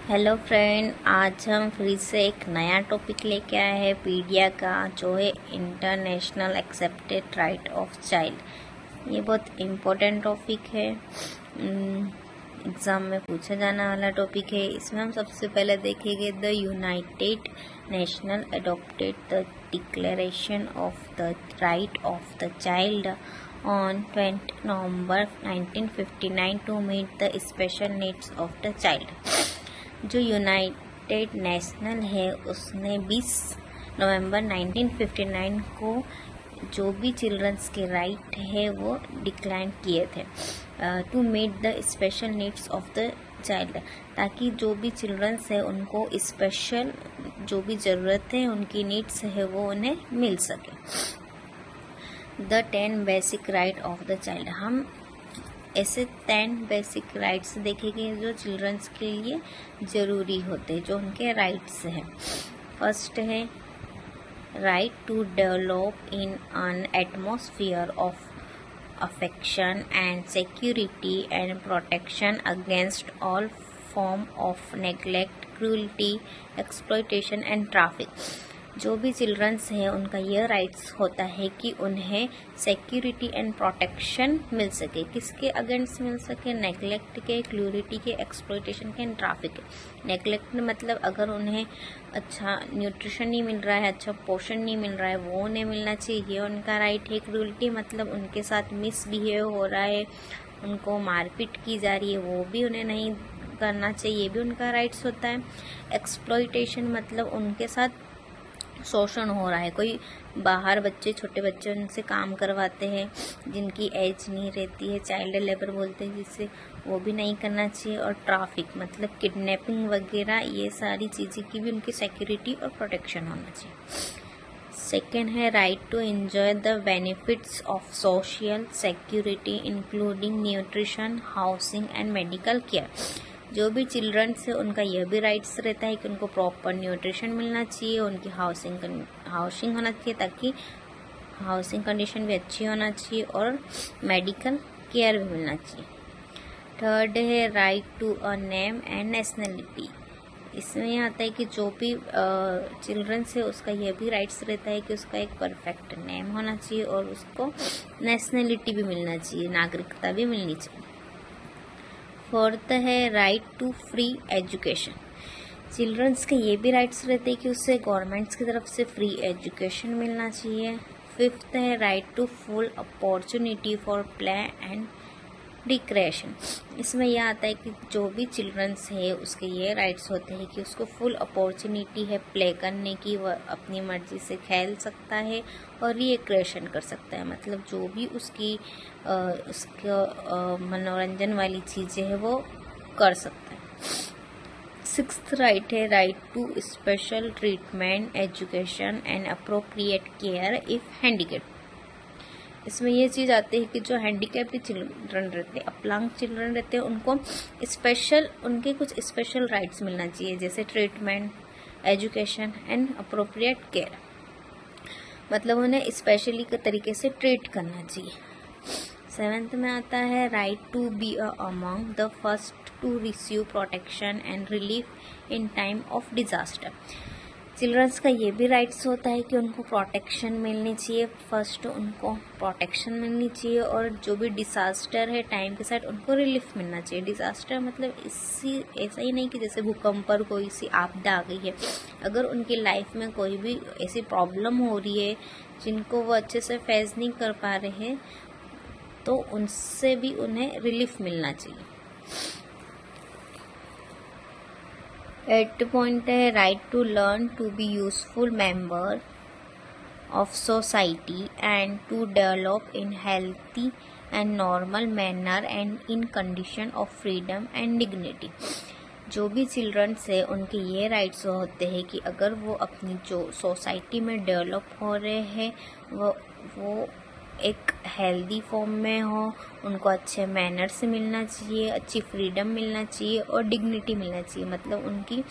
Hello friend, आज हम फिर से एक नया टॉपिक लेके आए हैं पीडिया का, जो है international accepted right of child. ये बहुत इम्पोर्टेंट टॉपिक है, एग्ज़ाम में पूछा जाने वाला टॉपिक है। इसमें हम सबसे पहले देखेंगे the United national adopted the declaration of the right of the child on 20 November 1959 to meet the special needs of the child। जो यूनाइटेड नेशनल है उसने 20 नवंबर 1959 को जो भी चिल्ड्रंस के राइट है वो डिक्लाइन किए थे to meet the special needs of the child, ताकि जो भी चिल्ड्रंस है उनको स्पेशल जो भी ज़रूरत है, उनकी नीड्स है, वो उन्हें मिल सके। The 10 basic right of the child, हम ऐसे 10 बेसिक राइट्स देखेंगे जो चिल्ड्रंस के लिए ज़रूरी होते हैं, जो उनके राइट्स हैं। फर्स्ट है right to develop in an atmosphere of affection and security and protection against all form of neglect, cruelty, exploitation and traffic. जो भी चिल्ड्रंस हैं उनका यह राइट्स होता है कि उन्हें सिक्योरिटी एंड प्रोटेक्शन मिल सके। किसके अगेंस्ट मिल सके? नेग्लेक्ट के, क्रूअल्टी के, एक्सप्लॉयटेशन के एंड ट्रैफिक के। नेग्लेक्ट मतलब अगर उन्हें अच्छा न्यूट्रिशन नहीं मिल रहा है, अच्छा पोषण नहीं मिल रहा है, वो उन्हें मिलना चाहिए, ये उनका राइट है। क्रूअल्टी मतलब उनके साथ मिसबिहेव हो रहा है, उनको मारपीट की जा रही है, वो भी उन्हें नहीं करना चाहिए, ये भी उनका राइट्स होता है। एक्सप्लॉयटेशन मतलब उनके साथ शोषण हो रहा है, कोई बाहर बच्चे, छोटे बच्चे उनसे काम करवाते हैं जिनकी एज नहीं रहती है, चाइल्ड लेबर बोलते हैं जिससे, वो भी नहीं करना चाहिए। और ट्रैफिक मतलब किडनैपिंग वगैरह, ये सारी चीज़ें की भी उनकी सिक्योरिटी और प्रोटेक्शन होना चाहिए। सेकेंड है right to enjoy the benefits of social security including nutrition, housing and medical care. जो भी चिल्ड्रंस है उनका यह भी राइट्स रहता है कि उनको प्रॉपर न्यूट्रिशन मिलना चाहिए, उनकी हाउसिंग होना चाहिए, ताकि हाउसिंग कंडीशन भी अच्छी होना चाहिए, और मेडिकल केयर भी मिलना चाहिए। थर्ड है right to a name and nationality. इसमें यह आता है कि जो भी चिल्ड्रंस है उसका यह भी राइट्स रहता है कि उसका एक परफेक्ट नेम होना चाहिए और उसको नेशनलिटी भी मिलना चाहिए, नागरिकता भी मिलनी चाहिए। फोर्थ है right to free education. Childrens के ये भी राइट्स रहते हैं कि उससे गवर्नमेंट्स की तरफ से फ्री एजुकेशन मिलना चाहिए। फिफ्थ है right to full opportunity for play and recreation. इसमें यह आता है कि जो भी चिल्ड्रंस है उसके ये राइट्स होते हैं कि उसको फुल अपॉर्चुनिटी है प्ले करने की, वह अपनी मर्जी से खेल सकता है और रिक्रिएशन कर सकता है, मतलब जो भी उसकी मनोरंजन वाली चीज़ें हैं वो कर सकता है। सिक्स्थ राइट है right to special treatment, education and appropriate care if handicap. इसमें ये चीज़ आती है कि जो हैंडीकैप्ड चिल्ड्रन रहते हैं, अपलांग चिल्ड्रन रहते हैं, उनको स्पेशल, उनके कुछ स्पेशल राइट्स मिलना चाहिए, जैसे treatment, education and appropriate care, मतलब उन्हें स्पेशली के तरीके से ट्रीट करना चाहिए। सेवेंथ में आता है right to be among the first to receive protection and relief in time of disaster. Childrens का ये भी राइट्स होता है कि उनको प्रोटेक्शन मिलनी चाहिए, फर्स्ट उनको प्रोटेक्शन मिलनी चाहिए, और जो भी डिजास्टर है टाइम के साथ उनको रिलीफ मिलना चाहिए। डिजास्टर मतलब इसी ऐसा ही नहीं कि जैसे भूकंप पर कोई सी आपदा आ गई है, अगर उनकी लाइफ में कोई भी ऐसी प्रॉब्लम हो रही है जिनको वो अच्छे से फेस नहीं कर पा रहे हैं, तो उनसे भी उन्हें रिलीफ मिलना चाहिए। 8th पॉइंट है right to learn to be useful member of society and to develop in healthy and normal manner and in condition of freedom and dignity. जो भी चिल्ड्रंस है उनके ये राइट्स होते हैं कि अगर वो अपनी जो सोसाइटी में डेवलप हो रहे हैं वो एक हेल्दी फॉर्म में हो, उनको अच्छे मैनर से मिलना चाहिए, अच्छी फ्रीडम मिलना चाहिए और डिग्निटी मिलना चाहिए, मतलब उनकी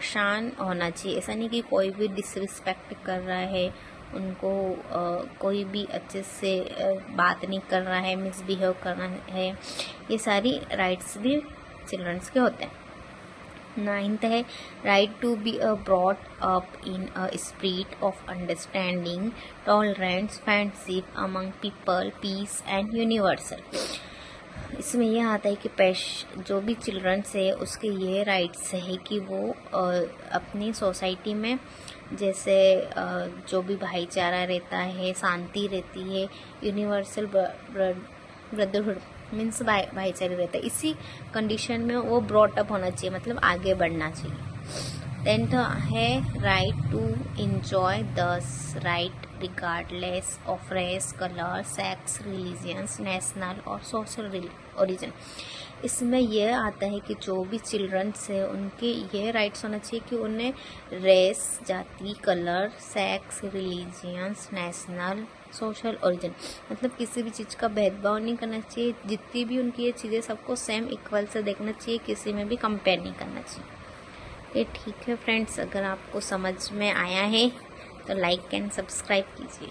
शान होना चाहिए। ऐसा नहीं कि कोई भी डिसरिस्पेक्ट कर रहा है उनको, कोई भी अच्छे से बात नहीं कर रहा है, मिसबिहेव कर रहा है, ये सारी राइट्स भी चिल्ड्रंस के होते हैं। नाइन्थ है right to be brought up in a spirit of understanding, tolerance, friendship among people, peace and universal. इसमें यह आता है कि जो भी चिल्ड्रंस है उसके ये राइट्स है कि वो अपनी सोसाइटी में जैसे जो भी भाईचारा रहता है, शांति रहती है, यूनिवर्सल ब्रदरहुड मीन्स भाईचारा रहता है, इसी कंडीशन में वो ब्रॉट अप होना चाहिए, मतलब आगे बढ़ना चाहिए। 10th है right to enjoy this right regardless of race, colour, sex, religions, national और सोशल ओरिजिन। इसमें यह आता है कि जो भी चिल्ड्रंस है उनके ये राइट्स होना चाहिए कि उन्हें रेस, जाति, colour, sex, religions, national, social origin मतलब किसी भी चीज़ का भेदभाव नहीं करना चाहिए। जितनी भी उनकी ये चीज़ें सबको सेम इक्वल से देखना चाहिए, किसी में भी कंपेयर नहीं करना चाहिए। ये ठीक है फ्रेंड्स, अगर आपको समझ में आया है तो लाइक एंड सब्सक्राइब कीजिए।